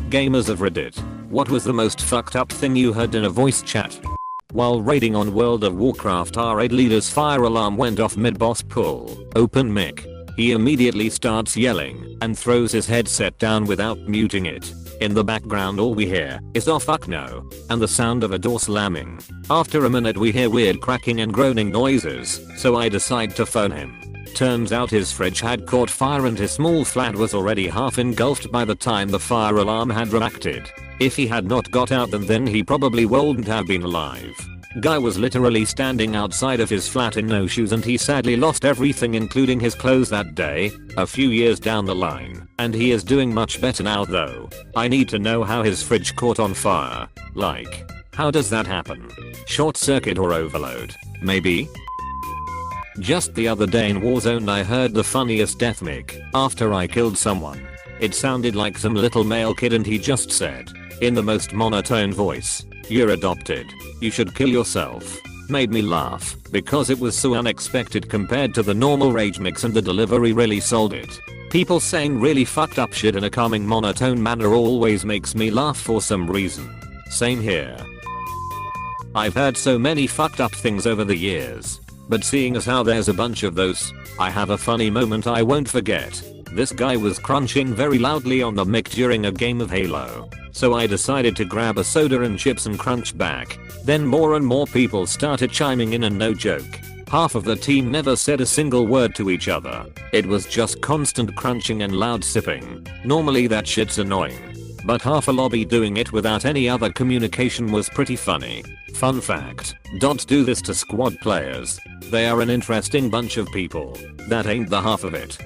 Gamers of Reddit, what was the most fucked up thing you heard in a voice chat? While raiding on World of Warcraft, our raid leader's fire alarm went off mid-boss pull. Open mic. He immediately starts yelling and throws his headset down without muting it. In the background all we hear is "oh fuck no" and the sound of a door slamming. After a minute we hear weird cracking and groaning noises, so I decide to phone him. Turns out his fridge had caught fire and his small flat was already half engulfed by the time the fire alarm had reacted. If he had not got out then he probably wouldn't have been alive. Guy was literally standing outside of his flat in no shoes and he sadly lost everything including his clothes that day, a few years down the line, and he is doing much better now though. I need to know how his fridge caught on fire. Like, how does that happen? Short circuit or overload? Maybe? Just the other day in Warzone I heard the funniest death mic after I killed someone. It sounded like some little male kid and he just said, in the most monotone voice, "You're adopted. You should kill yourself." Made me laugh because it was so unexpected compared to the normal rage mix and the delivery really sold it. People saying really fucked up shit in a calming monotone manner always makes me laugh for some reason. Same here. I've heard so many fucked up things over the years, but seeing as how there's a bunch of those, I have a funny moment I won't forget. This guy was crunching very loudly on the mic during a game of Halo, so I decided to grab a soda and chips and crunch back. Then more and more people started chiming in and no joke, half of the team never said a single word to each other. It was just constant crunching and loud sipping. Normally that shit's annoying, but half a lobby doing it without any other communication was pretty funny. Fun fact, don't do this to squad players. They are an interesting bunch of people. That ain't the half of it.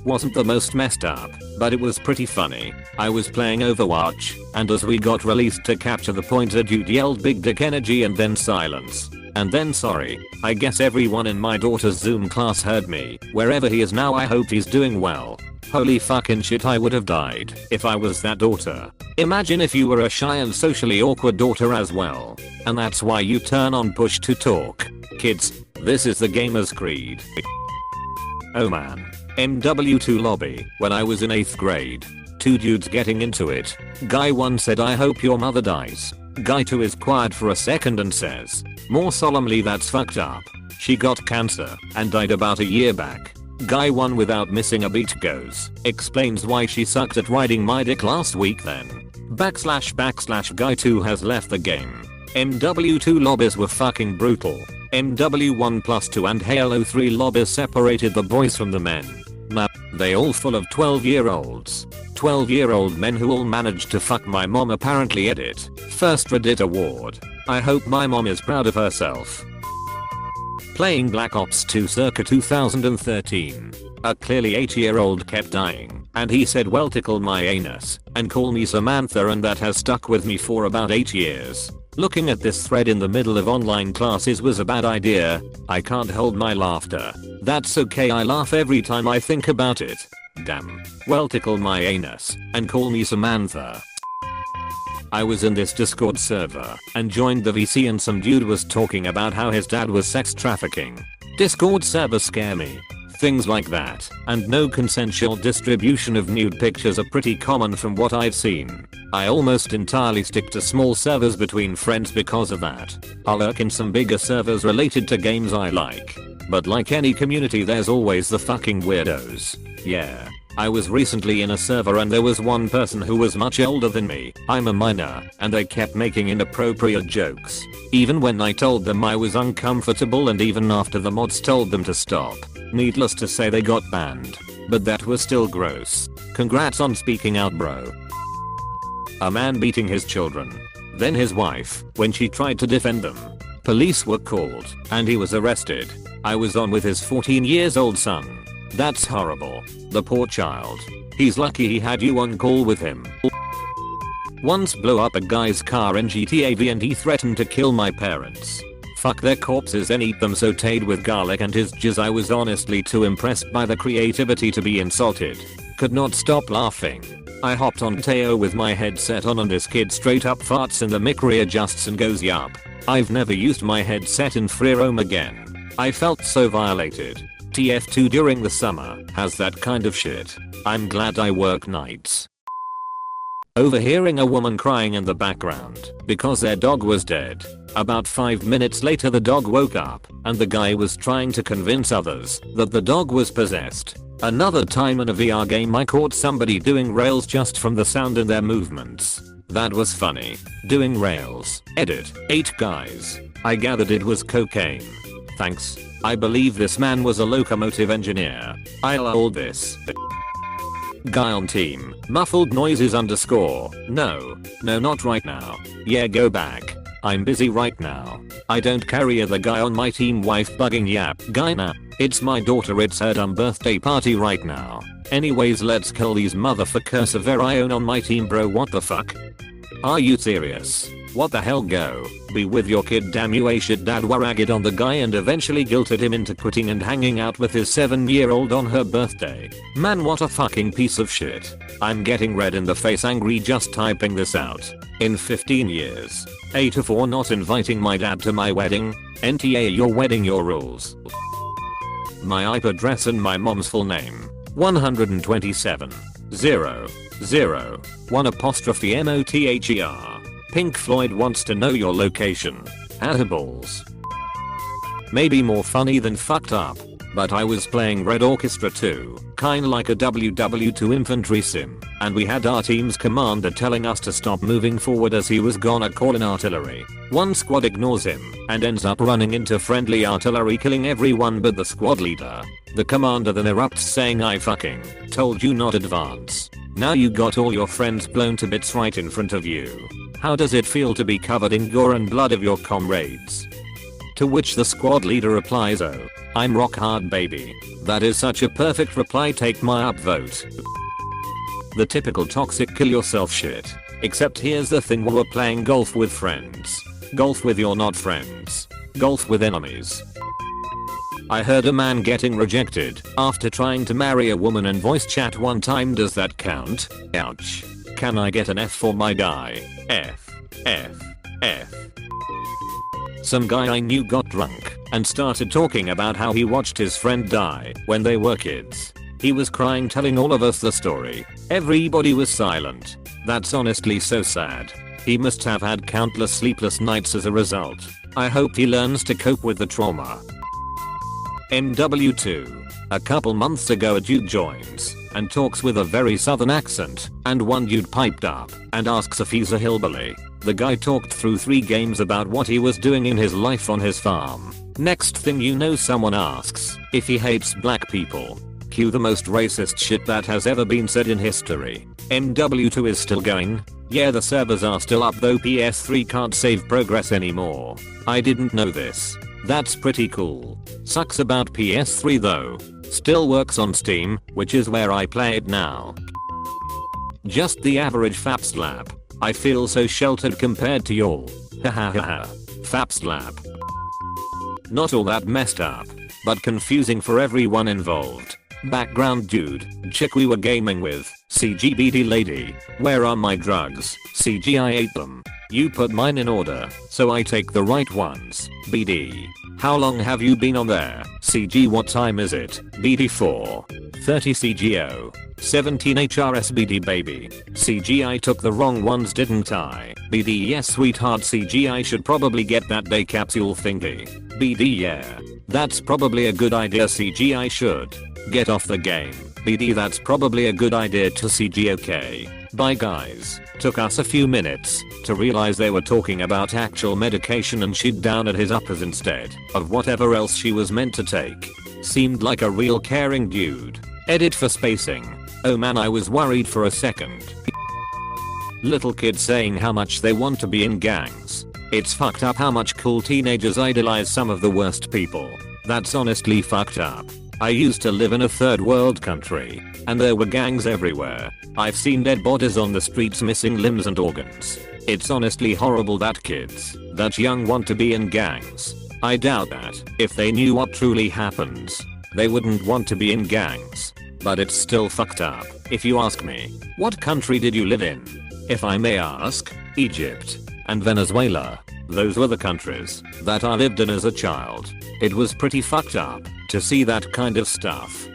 Wasn't the most messed up, but it was pretty funny. I was playing Overwatch, and as we got released to capture the point a dude yelled "big dick energy" and then silence. And then sorry. I guess everyone in my daughter's Zoom class heard me. Wherever he is now I hope he's doing well. Holy fucking shit, I would have died if I was that daughter. Imagine if you were a shy and socially awkward daughter as well. And that's why you turn on push to talk. Kids, this is the gamer's creed. Oh man. MW2 lobby, when I was in 8th grade. Two dudes getting into it. Guy 1 said "I hope your mother dies." Guy 2 is quiet for a second and says, more solemnly, "That's fucked up. She got cancer and died about a year back." Guy 1 without missing a beat goes, "Explains why she sucked at riding my dick last week then." / Guy 2 has left the game. MW2 lobbies were fucking brutal. MW1+2 and Halo 3 lobbies separated the boys from the men. Nah, they all full of 12-year-olds. 12-year-old men who all managed to fuck my mom apparently. Edit. First Reddit award. I hope my mom is proud of herself. Playing Black Ops 2 circa 2013. A clearly 8-year-old kept dying, and he said, "Well, tickle my anus and call me Samantha," and that has stuck with me for about 8 years. Looking at this thread in the middle of online classes was a bad idea. I can't hold my laughter. That's okay, I laugh every time I think about it. Damn. Well, tickle my anus and call me Samantha. I was in this Discord server and joined the VC and some dude was talking about how his dad was sex trafficking. Discord servers scare me. Things like that, and no consensual distribution of nude pictures are pretty common from what I've seen. I almost entirely stick to small servers between friends because of that. I'll lurk in some bigger servers related to games I like. But like any community there's always the fucking weirdos. Yeah. I was recently in a server and there was one person who was much older than me. I'm a minor, and they kept making inappropriate jokes. Even when I told them I was uncomfortable and even after the mods told them to stop. Needless to say they got banned. But that was still gross. Congrats on speaking out, bro. A man beating his children. Then his wife, when she tried to defend them. Police were called, and he was arrested. I was on with his 14 years old son. That's horrible. The poor child. He's lucky he had you on call with him. Once blew up a guy's car in GTA V and he threatened to kill my parents. Fuck their corpses and eat them sauteed with garlic and his jizz. I was honestly too impressed by the creativity to be insulted. Could not stop laughing. I hopped on Teo with my headset on and this kid straight up farts and the mic readjusts and goes, "Yup. I've never used my headset in free roam again." I felt so violated. TF2 during the summer has that kind of shit. I'm glad I work nights. Overhearing a woman crying in the background because their dog was dead. About 5 minutes later the dog woke up and the guy was trying to convince others that the dog was possessed. Another time in a VR game I caught somebody doing rails just from the sound in their movements. That was funny. Doing rails. Edit. 8 guys. I gathered it was cocaine. Thanks. I believe this man was a locomotive engineer. I'll hold this. Guy on team. Muffled noises underscore. No, not right now. Yeah, go back. I'm busy right now. I don't carry the guy on my team. Wife bugging. Yap. Guy nah. It's my daughter. It's her dumb birthday party right now. Anyways, let's kill these motherfuckers. Averion on my team, bro. What the fuck? Are you serious? What the hell? Go. Be with your kid. Damn you. A shit dad warragged on the guy and eventually guilted him into quitting and hanging out with his 7-year-old on her birthday. Man, what a fucking piece of shit. I'm getting red in the face angry just typing this out. In 15 years. 8-4 not inviting my dad to my wedding. NTA your wedding your rules. My IP address and my mom's full name. 127 0 0 1 apostrophe MOTHER. Pink Floyd wants to know your location. Balls. Maybe more funny than fucked up, but I was playing Red Orchestra 2, kinda like a WW2 infantry sim, and we had our team's commander telling us to stop moving forward as he was gonna call in artillery. One squad ignores him and ends up running into friendly artillery killing everyone but the squad leader. The commander then erupts saying, I fucking told you not advance. Now you got all your friends blown to bits right in front of you. How does it feel to be covered in gore and blood of your comrades? To which the squad leader replies, oh, I'm rock hard baby. That is such a perfect reply, take my upvote. The typical toxic kill yourself shit. Except here's the thing, we're playing golf with friends. Golf with your not friends. Golf with enemies. I heard a man getting rejected after trying to marry a woman in voice chat one time. Does that count? Ouch. Can I get an F for my guy? F. Some guy I knew got drunk and started talking about how he watched his friend die when they were kids. He was crying, telling all of us the story. Everybody was silent. That's honestly so sad. He must have had countless sleepless nights as a result. I hope he learns to cope with the trauma. MW2. A couple months ago a dude joins and talks with a very southern accent, and one dude piped up and asks if he's a hillbilly. The guy talked through 3 games about what he was doing in his life on his farm. Next thing you know, someone asks if he hates black people. Cue the most racist shit that has ever been said in history. MW2 is still going. Yeah, the servers are still up though PS3 can't save progress anymore. I didn't know this. That's pretty cool. Sucks about PS3 though. Still works on Steam, which is where I play it now. Just the average fap slap. I feel so sheltered compared to y'all. Hahaha. Fap slap. Not all that messed up, but confusing for everyone involved. Background dude, chick we were gaming with, CGBD lady, where are my drugs? CG I ate them. You put mine in order, so I take the right ones. BD. How long have you been on there? CG what time is it? BD 4. 30 CGO. 17 HRSBD baby. CG I took the wrong ones didn't I? BD yes sweetheart. CG I should probably get that day capsule thingy. BD yeah. That's probably a good idea. CG I should get off the game. BD that's probably a good idea to. CG okay. Bye guys. Took us a few minutes to realize they were talking about actual medication and she'd down at his uppers instead of whatever else she was meant to take. Seemed like a real caring dude. Edit for spacing. Oh man, I was worried for a second. Little kids saying how much they want to be in gangs. It's fucked up how much cool teenagers idolize some of the worst people. That's honestly fucked up. I used to live in a third world country, and there were gangs everywhere. I've seen dead bodies on the streets missing limbs and organs. It's honestly horrible that kids that young want to be in gangs. I doubt that if they knew what truly happens, they wouldn't want to be in gangs. But it's still fucked up, if you ask me. What country did you live in? If I may ask, Egypt and Venezuela. Those were the countries that I lived in as a child. It was pretty fucked up to see that kind of stuff.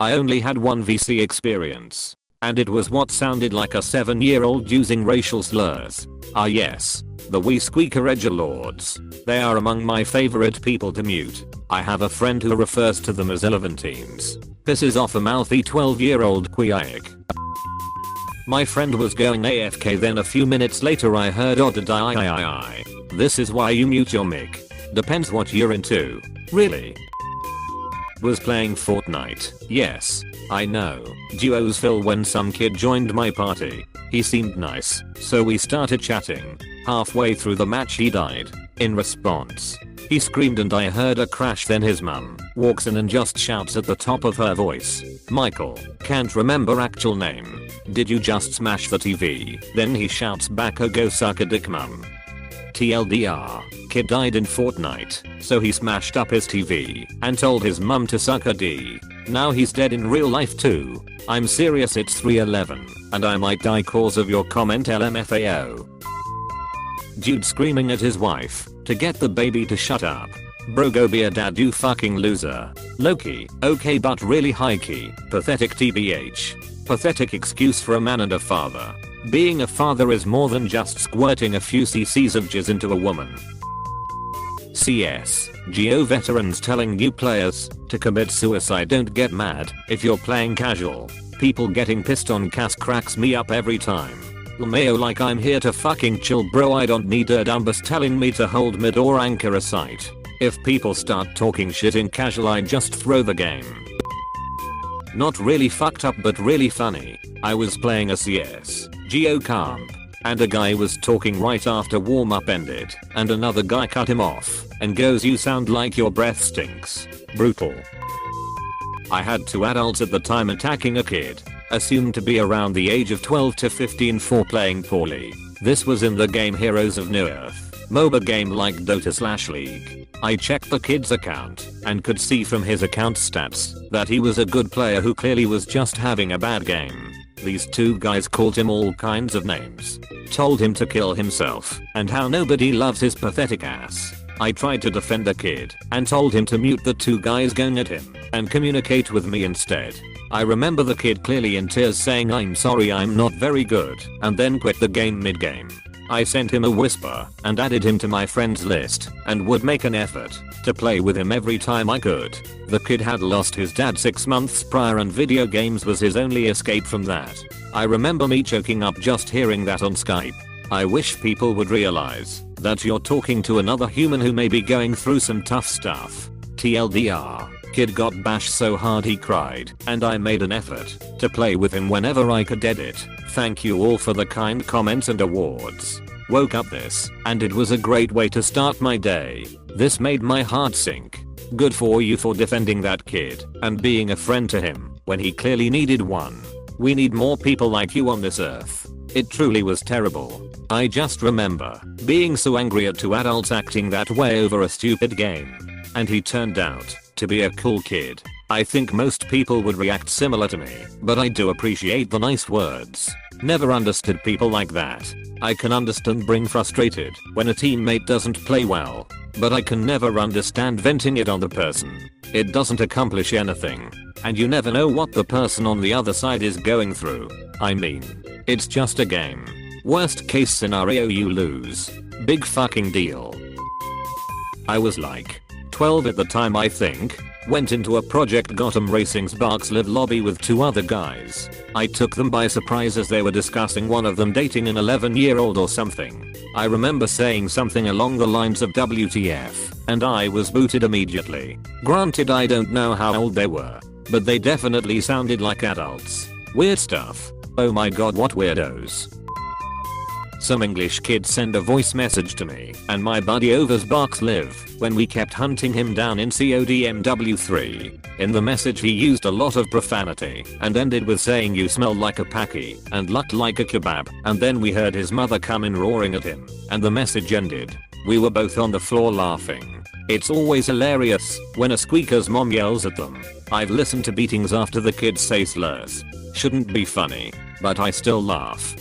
I only had one VC experience. and it was what sounded like a 7-year-old using racial slurs. Ah yes, the wee squeaker edgelords. They are among my favorite people to mute. I have a friend who refers to them as Elephantines. Pisses off a mouthy 12-year-old queeg. My friend was going AFK, then a few minutes later I heard I. This is why you mute your mic. Depends what you're into. Really? Was playing Fortnite. Yes, I know. Duos fill when some kid joined my party. He seemed nice, so we started chatting. Halfway through the match he died. In response, he screamed and I heard a crash, then his mum walks in and just shouts at the top of her voice, "Michael, can't remember actual name. Did you just smash the TV?" Then he shouts back, "Oh go suck a dick mum." TLDR, kid died in Fortnite, so he smashed up his TV and told his mum to suck a D. Now he's dead in real life too. I'm serious, it's 311, and I might die cause of your comment LMFAO. Dude screaming at his wife to get the baby to shut up. Bro go be a dad you fucking loser. Loki, okay but really high key. Pathetic TBH. Pathetic excuse for a man and a father. Being a father is more than just squirting a few cc's of jizz into a woman. CS. Geo veterans telling new players to commit suicide. Don't get mad if you're playing casual. People getting pissed on CAS cracks me up every time. LMAO, like I'm here to fucking chill bro, I don't need a dumbus telling me to hold mid or anchor a site. If people start talking shit in casual I just throw the game. Not really fucked up but really funny. I was playing a CS Geo comp and a guy was talking right after warm up ended and another guy cut him off and goes, "You sound like your breath stinks." Brutal. I had 2 adults at the time attacking a kid, assumed to be around the age of 12 to 15 for playing poorly. This was in the game Heroes of New Earth, MOBA game like Dota/League. I checked the kid's account and could see from his account stats that he was a good player who clearly was just having a bad game. These 2 guys called him all kinds of names, told him to kill himself and how nobody loves his pathetic ass. I tried to defend the kid and told him to mute the 2 guys going at him and communicate with me instead. I remember the kid clearly in tears saying, "I'm sorry, I'm not very good," and then quit the game mid-game. I sent him a whisper and added him to my friends list and would make an effort to play with him every time I could. The kid had lost his dad 6 months prior and video games was his only escape from that. I remember me choking up just hearing that on Skype. I wish people would realize that you're talking to another human who may be going through some tough stuff. TLDR, kid got bashed so hard he cried and I made an effort to play with him whenever I could edit. Thank you all for the kind comments and awards. Woke up this and it was a great way to start my day. This made my heart sink. Good for you for defending that kid and being a friend to him when he clearly needed one. We need more people like you on this earth. It truly was terrible. I just remember being so angry at 2 adults acting that way over a stupid game. And he turned out to be a cool kid. I think most people would react similar to me, but I do appreciate the nice words. Never understood people like that. I can understand being frustrated when a teammate doesn't play well, but I can never understand venting it on the person. It doesn't accomplish anything, and you never know what the person on the other side is going through. I mean, it's just a game. Worst case scenario you lose. Big fucking deal. I was like 12 at the time I think. Went into a Project Gotham Racing's Barks Live lobby with 2 other guys. I took them by surprise as they were discussing one of them dating an 11-year-old or something. I remember saying something along the lines of WTF, and I was booted immediately. Granted I don't know how old they were, but they definitely sounded like adults. Weird stuff. Oh my god, what weirdos. Some English kid sent a voice message to me and my buddy over's Barks Live when we kept hunting him down in CODMW3. In the message he used a lot of profanity and ended with saying "you smell like a packy" and "looked like a kebab," and then we heard his mother come in roaring at him and the message ended. We were both on the floor laughing. It's always hilarious when a squeaker's mom yells at them. I've listened to beatings after the kids say slurs. Shouldn't be funny, but I still laugh.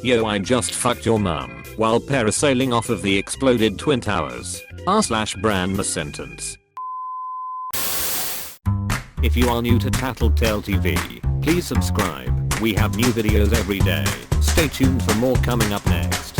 Yo, I just fucked your mum while parasailing off of the exploded Twin Towers. r/brand sentence. If you are new to Tattletale TV, Please subscribe. We have new videos every day. Stay tuned for more coming up next.